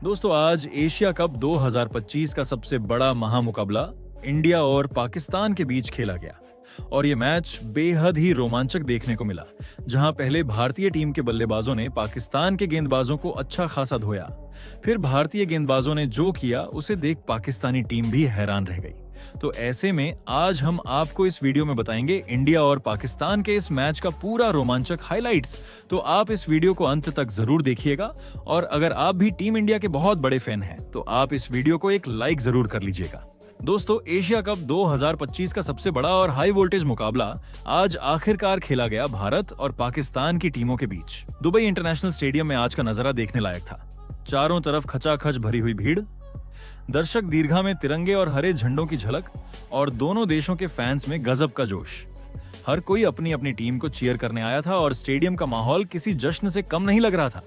दोस्तों आज Asia cup 2025 का सबसे बड़ा महामुकाबला इंडिया और पाकिस्तान के बीच खेला गया और ये मैच बेहद ही रोमांचक देखने को मिला, जहां पहले भारतीय टीम के बल्लेबाजों ने पाकिस्तान के गेंदबाजों को अच्छा खासा धोया। फिर भारतीय गेंदबाजों ने जो किया उसे देख पाकिस्तानी टीम भी हैरान रह गई। तो ऐसे में आज हम आपको इस वीडियो में बताएंगे इंडिया और पाकिस्तान के इस मैच का पूरा रोमांचक हाइलाइट्स। तो आप इस वीडियो को अंत तक जरूर देखिएगा और अगर आप भी टीम इंडिया के बहुत बड़े फैन हैं तो आप इस वीडियो को एक लाइक जरूर कर लीजिएगा। दोस्तों एशिया कप 2025 का सबसे बड़ा और हाई वोल्टेज मुकाबला आज आखिरकार खेला गया भारत और पाकिस्तान की टीमों के बीच। दुबई इंटरनेशनल स्टेडियम में आज का नजारा देखने लायक था। चारों तरफ खचाखच भरी हुई भीड़, दर्शक दीर्घा में तिरंगे और हरे झंडों की झलक और दोनों देशों के फैंस में गजब का जोश। हर कोई अपनी अपनी टीम को चीयर करने आया था और स्टेडियम का माहौल किसी जश्न से कम नहीं लग रहा था।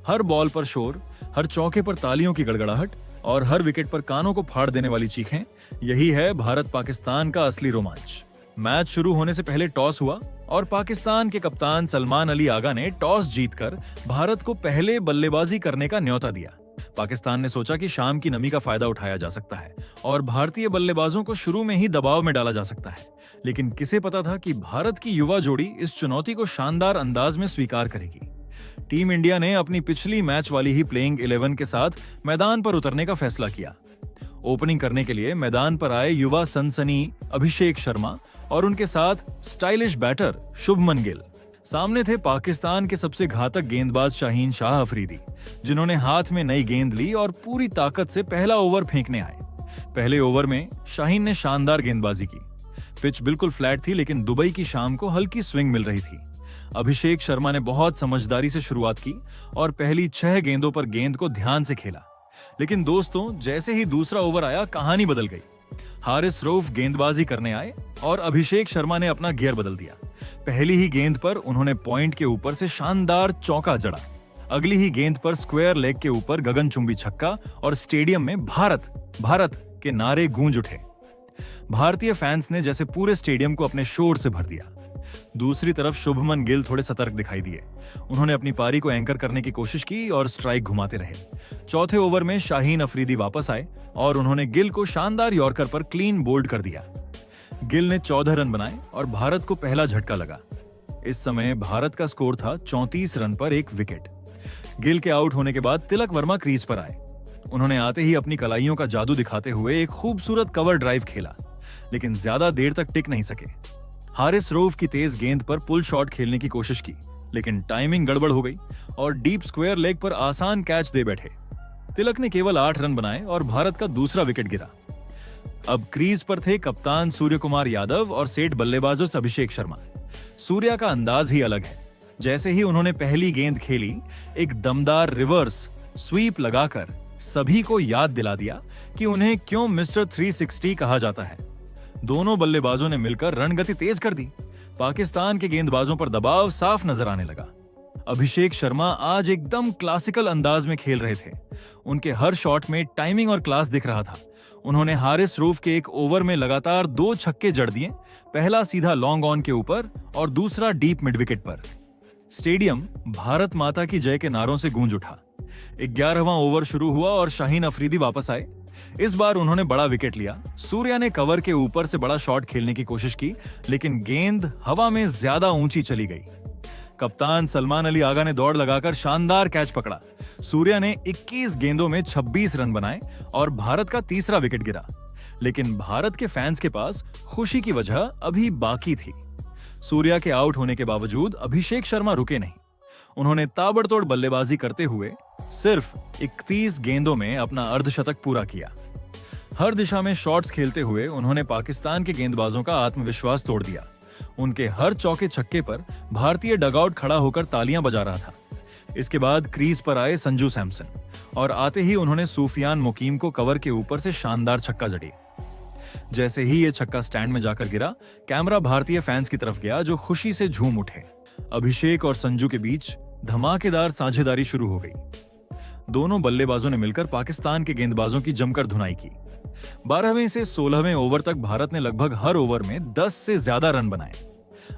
हर बॉल पर शोर, हर चौके पर तालियों की गड़गड़ाहट और हर विकेट पर कानों को फाड़ देने वाली चीखें, यही है भारत पाकिस्तान का असली रोमांच। मैच शुरू होने से पहले टॉस हुआ और पाकिस्तान के कप्तान सलमान अली आगा ने टॉस जीतकर भारत को पहले बल्लेबाजी करने का न्योता दिया। पाकिस्तान ने सोचा कि शाम की नमी का फायदा उठाया जा सकता है और भारतीय बल्लेबाजों को शुरू में ही दबाव में डाला जा सकता है, लेकिन किसे पता था कि भारत की युवा जोड़ी इस चुनौती को शानदार अंदाज में स्वीकार करेगी। टीम इंडिया ने अपनी पिछली मैच वाली ही प्लेइंग 11 के साथ मैदान पर उतरने का फैसला किया। ओपनिंग करने के लिए मैदान पर आए युवा सनसनी अभिषेक शर्मा और उनके साथ स्टाइलिश बैटर शुभमन गिल। सामने थे पाकिस्तान के सबसे घातक गेंदबाज शाहीन शाह अफरीदी, जिन्होंने हाथ में नई गेंद ली और पूरी ताकत से पहला ओवर फेंकने आए। पहले ओवर में शाहीन ने शानदार गेंदबाजी की। पिच बिल्कुल फ्लैट थी, लेकिन दुबई की शाम को हल्की स्विंग मिल रही थी। अभिषेक शर्मा ने बहुत समझदारी से शुरुआत की और पहली 6 गेंदों पर गेंद को ध्यान से खेला। लेकिन दोस्तों जैसे ही दूसरा ओवर आया कहानी बदल गई। हारिस रऊफ गेंदबाजी करने आए और अभिषेक शर्मा ने अपना गियर बदल दिया। पहली ही गेंद पर उन्होंने पॉइंट के ऊपर से शानदार चौका जड़ा। अगली ही गेंद पर स्क्वायर लेग के ऊपर गगनचुंबी छक्का और स्टेडियम में भारत भारत के नारे गूंज उठे। भारतीय फैंस ने जैसे पूरे स्टेडियम को अपने शोर से भर दिया। दूसरी तरफ शुभमन गिल थोड़े सतर्क दिखाई दिए। उन्होंने अपनी पारी को एंकर करने की कोशिश की और स्ट्राइक घुमाते रहे। चौथे ओवर में शाहीन अफरीदी वापस आए और उन्होंने गिल को शानदार यॉर्कर पर क्लीन बोल्ड कर दिया। गिल ने 14 रन बनाए और भारत को पहला झटका लगा। इस समय भारत का स्कोर था 34 रन पर 1 विकेट। गिल के आउट होने के बाद तिलक वर्मा क्रीज पर आए। उन्होंने आते ही अपनी कलाइयों का जादू दिखाते हुए एक खूबसूरत कवर ड्राइव खेला, लेकिन ज्यादा देर तक टिक नहीं सके। हारिस रऊफ की तेज गेंद पर पुल शॉट खेलने की कोशिश की, लेकिन टाइमिंग गड़बड़ हो गई और डीप स्क्वायर लेग पर आसान कैच दे बैठे। तिलक ने केवल 8 रन बनाए और भारत का दूसरा विकेट गिरा। अब क्रीज पर थे कप्तान सूर्य कुमार यादव और सेठ बल्लेबाजों से अभिषेक शर्मा। सूर्या का अंदाज ही अलग है। जैसे ही उन्होंने पहली गेंद खेली, एक दमदार रिवर्स स्वीप लगाकर सभी को याद दिला दिया कि उन्हें क्यों मिस्टर 360 कहा जाता है। दोनों बल्लेबाजों ने मिलकर रणगति तेज कर दी। पाकिस्तान के गेंदबाजों पर दबाव साफ नजर आने लगा। अभिषेक शर्मा आज एकदम क्लासिकल अंदाज में खेल रहे थे। उनके हर शॉट में टाइमिंग और क्लास दिख रहा था। उन्होंने हारिस रऊफ के एक ओवर में लगातार 2 छक्के जड़ दिए, पहला सीधा लॉन्ग ऑन के ऊपर और दूसरा डीप मिड विकेट पर। स्टेडियम भारत माता की जय के नारों से गूंज उठा। 11वां ओवर शुरू हुआ और शाहीन अफरीदी वापस आए। इस बार उन्होंने बड़ा विकेट लिया। सूर्या ने कवर के ऊपर से बड़ा शॉट खेलने की कोशिश की, लेकिन गेंद हवा में ज्यादा ऊंची चली गई। कप्तान सलमान अली आगा ने दौड़ लगाकर शानदार कैच पकड़ा। सूर्या ने 21 गेंदों में 26 रन बनाए और भारत का तीसरा विकेट गिरा। लेकिन भारत के फैंस के पास खुशी की वजह अभी बाकी थी। सूर्या के आउट होने के बावजूद अभिषेक शर्मा रुके नहीं। उन्होंने ताबड़तोड़ बल्लेबाजी करते हुए सिर्फ 31 गेंदों में अपना अर्धशतक पूरा किया। हर दिशा में शॉट्स खेलते हुए उन्होंने पाकिस्तान के गेंदबाजों का आत्मविश्वास तोड़ दिया। उनके हर चौके छक्के पर भारतीय डगआउट खड़ा होकर तालियां बजा रहा था। इसके बाद क्रीज पर आए संजू सैमसन और आते ही उन्होंने सूफियान मुकीम को कवर के ऊपर से शानदार छक्का जड़ी। जैसे ही ये छक्का स्टैंड में जाकर गिरा, कैमरा भारतीय फैंस की तरफ गया जो खुशी से झूम उठे। अभिषेक और संजू के बीच धमाकेदार साझेदारी शुरू हो गई। दोनों बल्लेबाजों ने मिलकर पाकिस्तान के गेंदबाजों की जमकर धुनाई की। 12वें से 16वें ओवर तक भारत ने लगभग हर ओवर में 10 से ज्यादा रन बनाए।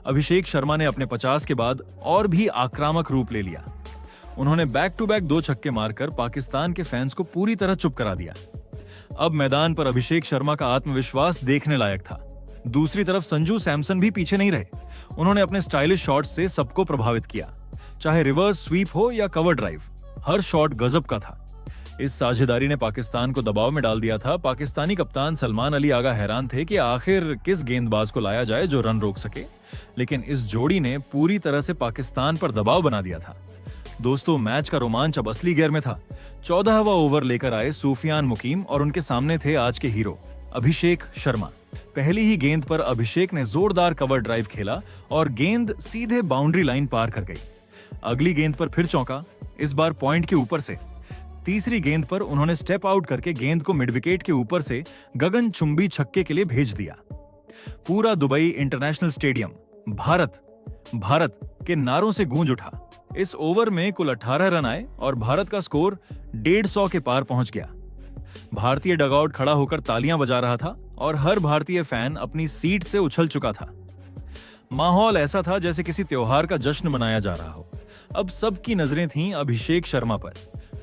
अभिषेक शर्मा ने अपने 50 के बाद और भी आक्रामक रूप ले लिया। उन्होंने बैक टू बैक 2 छक्के मारकर पाकिस्तान के फैंस को पूरी तरह चुप करा दिया। अब मैदान पर अभिषेक शर्मा का आत्मविश्वास देखने लायक था। दूसरी तरफ संजू सैमसन भी पीछे नहीं रहे। उन्होंने अपने स्टाइलिश शॉट्स से सबको प्रभावित किया, चाहे रिवर्स स्वीप हो या कवर ड्राइव, हर शॉट गजब का था। इस साझेदारी ने पाकिस्तान को दबाव में डाल दिया था। पाकिस्तानी कप्तान सलमान अली आगा हैरान थे कि आखिर किस गेंदबाज को लाया जाए जो रन रोक सके, लेकिन इस जोड़ी ने पूरी तरह से पाकिस्तान पर दबाव बना दिया था। दोस्तों, मैच का रोमांच अब असली गेयर में था। 14वां ओवर लेकर आए सूफियान मुकीम और उनके सामने थे आज के हीरो अभिषेक शर्मा। पहली ही गेंद पर अभिषेक ने जोरदार कवर ड्राइव खेला और गेंद सीधे बाउंड्री लाइन पार कर गई। अगली गेंद पर फिर चौका, इस बार पॉइंट के ऊपर से। तीसरी गेंद पर उन्होंने स्टेप आउट करके गेंद को मिड विकेट के ऊपर से गगनचुंबी छक्के के लिए भेज दिया। पूरा Dubai international stadium Bharat Bharat के नारों से गूंज उठा। इस ओवर में कुल 18 रन आए और भारत का स्कोर 150 के पार पहुंच गया। भारतीय डगआउट खड़ा होकर तालियां बजा रहा था और हर भारतीय फैन अपनी सीट से उछल चुका था। माहौल ऐसा था जैसे किसी त्योहार का जश्न मनाया जा रहा हो। अब सबकी नजरें थीं अभिषेक शर्मा पर,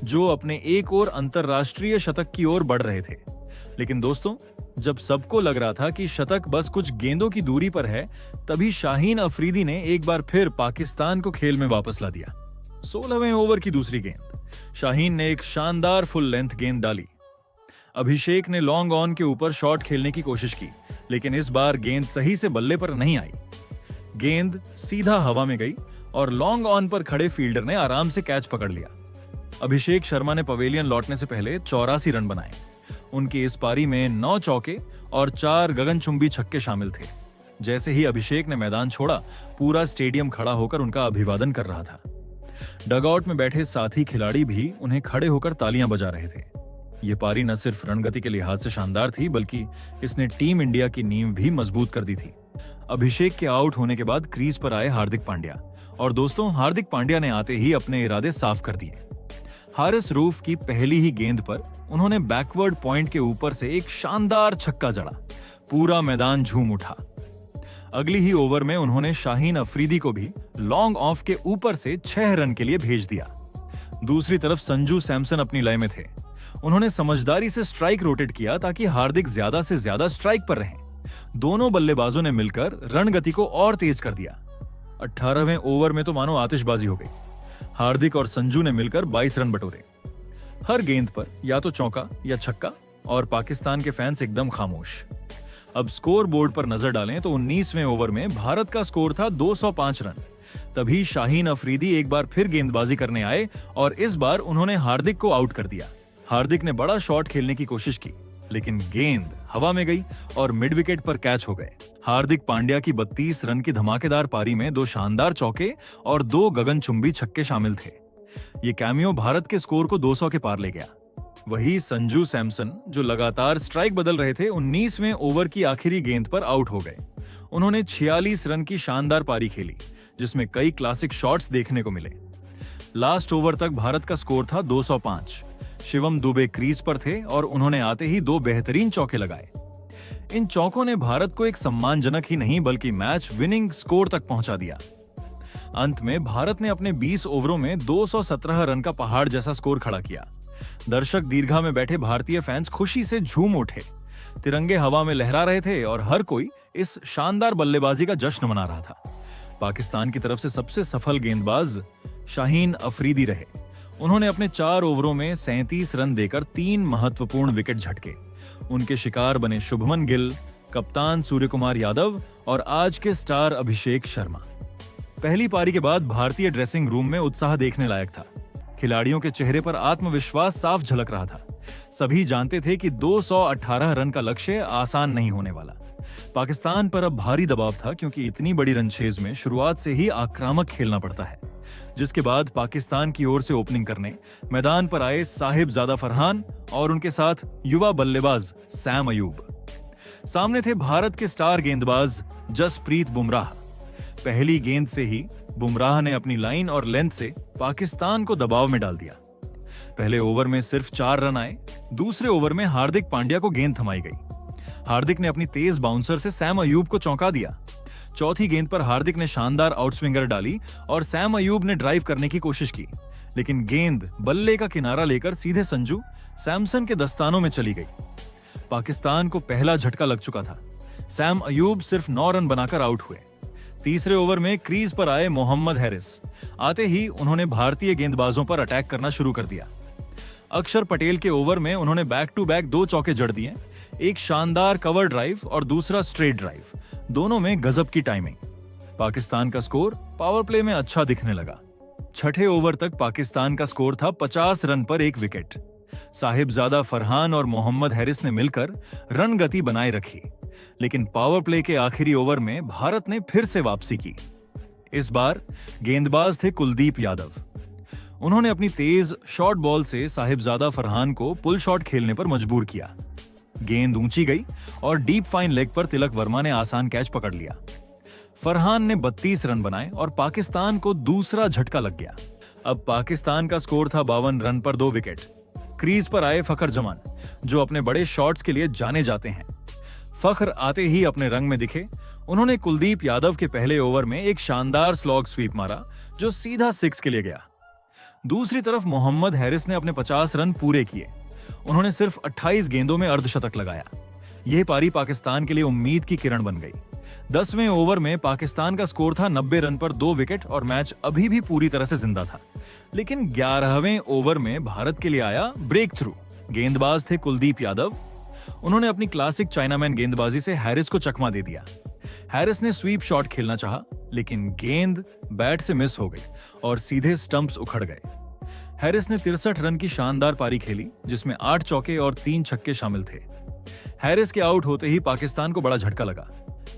जो अपने एक और अंतरराष्ट्रीय शतक की ओर बढ़ रहे थे। लेकिन दोस्तों, जब सबको लग रहा था कि शतक बस कुछ गेंदों की दूरी पर है, तभी शाहीन अफरीदी ने एक बार फिर पाकिस्तान को खेल में वापस ला दिया। 16वें ओवर की दूसरी गेंद, शाहीन ने एक शानदार फुल लेंथ गेंद डाली। अभिषेक ने लॉन्ग ऑन के ऊपर शॉट खेलने की कोशिश की, लेकिन इस बार गेंद सही से बल्ले पर नहीं आई। गेंद सीधा हवा में गई और लॉन्ग ऑन पर खड़े फील्डर ने आराम से कैच पकड़ लिया। अभिषेक शर्मा ने पवेलियन लौटने से पहले 84 रन बनाए। उनकी इस पारी में 9 चौके और 4 गगनचुंबी छक्के शामिल थे। जैसे ही अभिषेक ने मैदान छोड़ा, पूरा स्टेडियम खड़ा होकर उनका अभिवादन कर रहा था। डगआउट में बैठे साथी खिलाड़ी भी उन्हें खड़े होकर तालियां बजा रहे थे। ये पारी न सिर्फ रणगति के लिहाज से शानदार थी, बल्कि इसने टीम इंडिया की नींव भी मजबूत कर दी थी। अभिषेक के आउट होने के बाद क्रीज पर आए हार्दिक पांड्या, और दोस्तों, हार्दिक पांड्या ने आते ही अपने इरादे साफ कर दिए। हारिस रूफ की पहली ही गेंद पर उन्होंने बैकवर्ड पॉइंट के ऊपर से एक शानदार छक्का जड़ा। पूरा मैदान झूम उठा। अगली ही ओवर में उन्होंने शाहीन अफरीदी को भी लॉन्ग ऑफ के ऊपर से 6 रन के लिए भेज दिया। दूसरी तरफ संजू सैमसन अपनी लय में थे। उन्होंने समझदारी से स्ट्राइक रोटेट किया ताकि हार्दिक ज्यादा से ज्यादा स्ट्राइक पर रहें। दोनों बल्लेबाजों ने मिलकर रणगति को और तेज कर दिया। 18वें ओवर में तो मानो आतिशबाजी हो गई। हार्दिक और संजू ने मिलकर 22 रन बटोरे। हर गेंद पर या तो चौका या छक्का, और पाकिस्तान के फैंस एकदम खामोश। अब स्कोर बोर्ड पर नजर डालें तो 19वें ओवर में भारत का स्कोर था 205 रन। तभी शाहीन अफरीदी एक बार फिर गेंदबाजी करने आए और इस बार उन्होंने हार्दिक को आउट कर दिया। हार्दिक ने बड़ा शॉट खेलने की कोशिश की, लेकिन गेंद हवा में गई और मिड विकेट पर कैच हो गए। हार्दिक पांड्या की 32 रन की धमाकेदार पारी में 2 शानदार चौके और 2 गगनचुंबी छक्के शामिल थे। ये कैमियो भारत के स्कोर को 200 के पार ले गया। वही संजू सैमसन, जो लगातार स्ट्राइक बदल रहे थे, 19वें ओवर की आखिरी गेंद पर आउट हो गए। उन्होंने 46 रन की शानदार पारी खेली, जिसमें कई क्लासिक शॉट्स देखने को मिले। लास्ट ओवर तक भारत का स्कोर था 205। शिवम दुबे क्रीज पर थे और उन्होंने आते ही 2 बेहतरीन चौके लगाए। इन चौकों ने भारत को एक सम्मानजनक ही नहीं बल्कि मैच विनिंग स्कोर तक पहुंचा दिया। अंत में भारत ने अपने 20 ओवरों में 217 रन का पहाड़ जैसा स्कोर खड़ा किया। दर्शक दीर्घा में बैठे भारतीय फैंस खुशी से झूम उठे। तिरंगे हवा में लहरा रहे थे और हर कोई इस शानदार बल्लेबाजी का जश्न मना रहा था। पाकिस्तान की तरफ से सबसे सफल गेंदबाज शाहीन अफरीदी रहे। उन्होंने अपने 4 ओवरों में 37 रन देकर 3 महत्वपूर्ण विकेट झटके। उनके शिकार बने शुभमन गिल, कप्तान सूर्यकुमार यादव और आज के स्टार अभिषेक शर्मा। पहली पारी के बाद भारतीय ड्रेसिंग रूम में उत्साह देखने लायक था। खिलाड़ियों के चेहरे पर आत्मविश्वास साफ झलक रहा था। सभी जानते थे कि 218 रन का लक्ष्य आसान नहीं होने वाला। पाकिस्तान पर अब भारी दबाव था, क्योंकि इतनी बड़ी रनचेज में शुरुआत से ही आक्रामक खेलना पड़ता है। जिसके बाद पाकिस्तान की ओर से ओपनिंग करने मैदान पर आए साहिबजादा फरहान और उनके साथ युवा बल्लेबाज सैम अयूब। सामने थे भारत के स्टार गेंदबाज जसप्रीत बुमराह। पहली गेंद से ही बुमराह ने अपनी लाइन और लेंथ से पाकिस्तान को दबाव में डाल दिया। पहले ओवर में सिर्फ 4 रन आए। दूसरे ओवर में हार्दिक पांड्या को गेंद थमाई गई। हार्दिक ने अपनी तेज बाउंसर से सैम अयूब को चौंका दिया। चौथी गेंद पर हार्दिक ने शानदार आउटस्विंगर डाली और सैम अयूब ने ड्राइव करने की कोशिश की, लेकिन गेंद बल्ले का किनारा लेकर सीधे संजू सैमसन के दस्तानों में चली गई। पाकिस्तान को पहला झटका लग चुका था। सैम अयूब सिर्फ 9 रन बनाकर आउट हुए। तीसरे ओवर में क्रीज पर आए मोहम्मद हैरिस। आते ही उन्होंने भारतीय गेंदबाजों पर अटैक करना शुरू कर दिया। अक्षर पटेल के ओवर में उन्होंने बैक टू बैक 2 चौके जड़ दिए, एक शानदार कवर ड्राइव और दूसरा स्ट्रेट ड्राइव, दोनों में गजब की टाइमिंग। पाकिस्तान का स्कोर पावर प्ले में अच्छा दिखने लगा। छठे ओवर तक पाकिस्तान का स्कोर था 50 रन पर 1 विकेट। साहिबजादा फरहान और मोहम्मद हैरिस ने मिलकर रन गति बनाए रखी, लेकिन पावर प्ले के आखिरी ओवर में भारत ने फिर से वापसी की। इस बार गेंदबाज थे कुलदीप यादव। उन्होंने अपनी तेज शॉर्ट बॉल से साहिबजादा फरहान को पुल शॉट खेलने पर मजबूर किया। गेंद ऊंची गई और डीप फाइन लेग पर तिलक वर्मा ने आसान कैच पकड़ लिया। फरहान ने 32 रन बनाए और पाकिस्तान को दूसरा झटका लग गया। अब पाकिस्तान का स्कोर था 52 रन पर 2 विकेट। क्रीज पर आए फखर जमान, जो अपने बड़े शॉट्स के लिए जाने जाते हैं। फखर आते ही अपने रंग में दिखे। उन्होंने कुलदीप यादव के पहले ओवर में एक शानदार स्लॉग स्वीप मारा, जो सीधा 6 के लिए गया। दूसरी तरफ मोहम्मद हैरिस ने अपने 50 रन पूरे किए। उन्होंने सिर्फ 28 गेंदों में अर्धशतक लगाया। यह पारी पाकिस्तान के लिए उम्मीद की किरण बन गई। 10वें ओवर में पाकिस्तान का स्कोर था 90 रन पर 2 विकेट और मैच अभी भी पूरी तरह से जिंदा था। लेकिन 11वें ओवर में भारत के लिए आया ब्रेक थ्रू। गेंदबाज थे कुलदीप यादव। उन्होंने अपनी क्लासिक चाइनामैन गेंदबाजी से हैरिस को चकमा दे दिया। हैरिस ने स्वीप शॉट खेलना चाहा, लेकिन गेंद बैट से मिस हो गई और सीधे स्टंप्स उखड़ गए। हैरिस ने 63 रन की शानदार पारी खेली, जिसमें 8 चौके और 3 छक्के शामिल थे। हैरिस के आउट होते ही पाकिस्तान को बड़ा झटका लगा।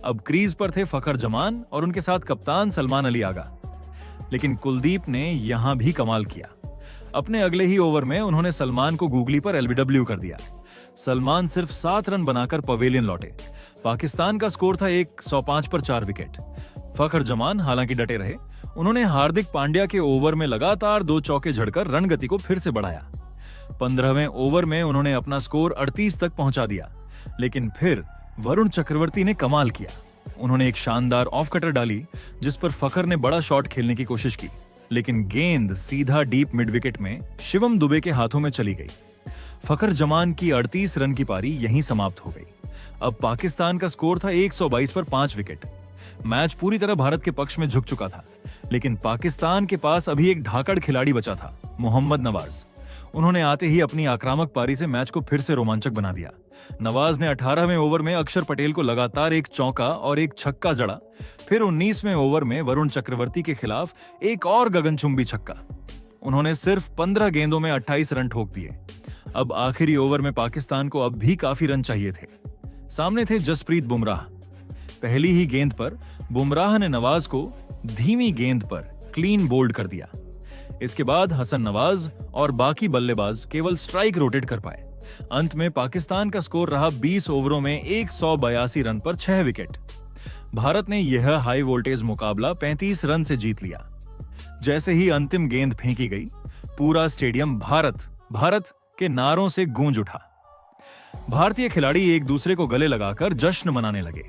अब क्रीज पर थे फखर जमान और उनके साथ कप्तान सलमान अली आगा। लेकिन कुलदीप ने यहां भी कमाल किया। अपने अगले ही ओवर में उन्होंने सलमान को गूगली पर एलबीडब्ल्यू कर दिया। सलमान सिर्फ 7 रन बनाकर पवेलियन लौटे। पाकिस्तान का स्कोर था 105 पर 4 विकेट। फखर जमान हालांकि डटे रहे। उन्होंने हार्दिक पांड्या के ओवर में लगातार 2 चौके झड़कर रन गति को फिर से बढ़ाया। 15वें ओवर में उन्होंने अपना स्कोर 38 तक पहुंचा दिया, लेकिन फिर वरुण चक्रवर्ती ने कमाल किया। उन्होंने एक शानदार ऑफ कटर डाली, जिस पर फखर ने बड़ा शॉट खेलने की कोशिश की, लेकिन गेंद सीधा डीप मिड विकेट में शिवम दुबे के हाथों में चली गई। फखर जमान की 38 रन की पारी यहीं समाप्त हो गई। अब पाकिस्तान का स्कोर था 122 पर 5 विकेट। मैच पूरी तरह भारत के पक्ष में झुक चुका था, लेकिन पाकिस्तान के पास अभी एक धाकड़ खिलाड़ी बचा था, मोहम्मद नवाज। उन्होंने आते ही अपनी आक्रामक पारी से मैच को फिर से रोमांचक बना दिया। नवाज ने 18वें ओवर में अक्षर पटेल को लगातार एक चौका और एक छक्का जड़ा। फिर 19वें ओवर में वरुण चक्रवर्ती के खिलाफ एक और गगनचुंबी छक्का। उन्होंने सिर्फ 15 गेंदों में 28 रन ठोक दिए। अब आखिरी ओवर में पाकिस्तान को अब भी काफी रन चाहिए थे। सामने थे जसप्रीत बुमराह। पहली ही गेंद पर बुमराह ने नवाज को धीमी गेंद पर क्लीन बोल्ड कर दिया। इसके बाद हसन नवाज और बाकी बल्लेबाज केवल स्ट्राइक रोटेट कर पाए। अंत में पाकिस्तान का स्कोर रहा 20 ओवरों में 182 रन पर 6 विकेट। भारत ने यह हाई वोल्टेज मुकाबला 35 रन से जीत लिया। जैसे ही अंतिम गेंद फेंकी गई, पूरा स्टेडियम भारत भारत के नारों से गूंज उठा। भारतीय खिलाड़ी एक दूसरे को गले लगाकर जश्न मनाने लगे।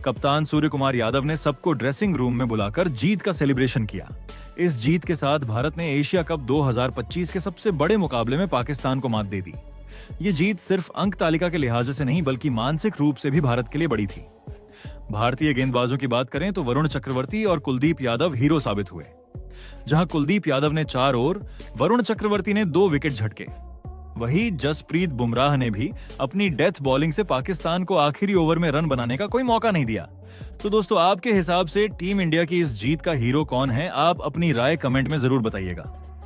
कप्तान सूर्य कुमार यादव ने सबको ड्रेसिंग रूम में बुलाकर जीत का सेलिब्रेशन किया। इस जीत के साथ भारत ने एशिया कप 2025 के सबसे बड़े मुकाबले में पाकिस्तान को मात दे दी। ये जीत सिर्फ अंक तालिका के लिहाज से नहीं, बल्कि मानसिक रूप से भी भारत के लिए बड़ी थी। भारतीय गेंदबाजों की बात करें तो वरुण चक्रवर्ती और कुलदीप यादव हीरो साबित हुए। जहां कुलदीप यादव ने 4 और वरुण चक्रवर्ती ने 2 विकेट झटके, वहीं जसप्रीत बुमराह ने भी अपनी डेथ बॉलिंग से पाकिस्तान को आखिरी ओवर में रन बनाने का कोई मौका नहीं दिया। तो दोस्तों, आपके हिसाब से टीम इंडिया की इस जीत का हीरो कौन है? आप अपनी राय कमेंट में जरूर बताइएगा।